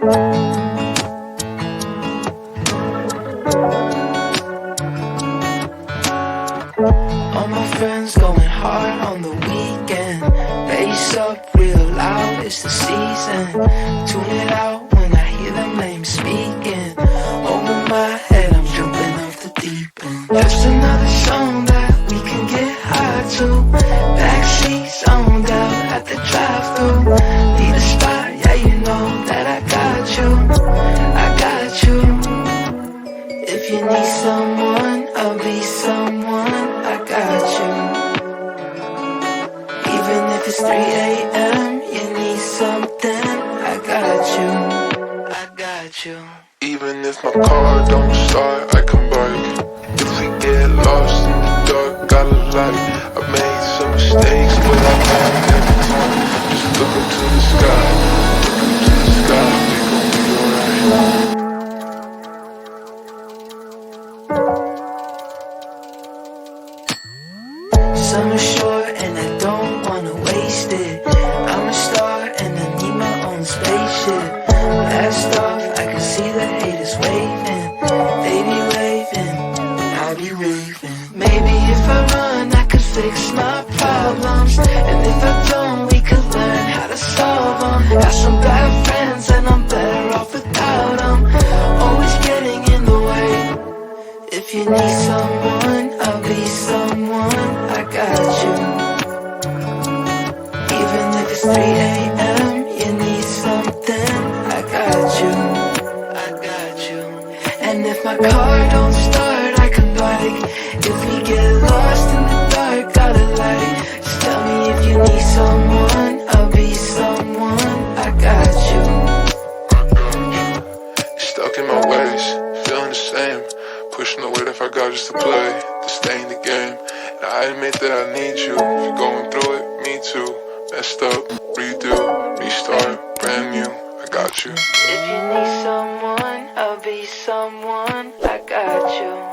All my friends going hard on the weekend. Bass up real loud, it's the season. Tune it out when I hear them names speaking. Over my head, I'm jumping off the deep end. Just another song that we can get high to. Backseat zoned out at the drive-thru. Need a spot, yeah, you know that I got you. I got you. If you need someone, I'll be someone. I got you. Even if it's 3 a.m., you need something. I got you. I got you. Even if my car don't start, I can bike. If we get lost in the dark, got a light. I made some mistakes, but I learned every time. Just look up to the sky. Look up to the sky. We gon' be alright. Summer short and I don't wanna waste it. I'm a star and I need my own spaceship. Last off, I can see the haters waving. They be waving, I be raving. Maybe if I run, I could fix my problems. And if I don't, we could learn how to solve them. Got some bad friends and I'm better off without them. Always getting in the way. If you need someone, I'll be someone. I got you. Even if it's 3 a.m., you need something. I got you. I got you. And if my car don't start, I can bike. If we get lost in the dark, got a light. Just tell me if you need someone, I'll be someone. I got you. Stuck in my ways, feeling the same. Pushing the weight if I got just to play, to stay in the game. And I admit that I need you. If you're going through it, me too. Messed up, redo, restart, brand new. I got you. If you need someone, I'll be someone. I got you.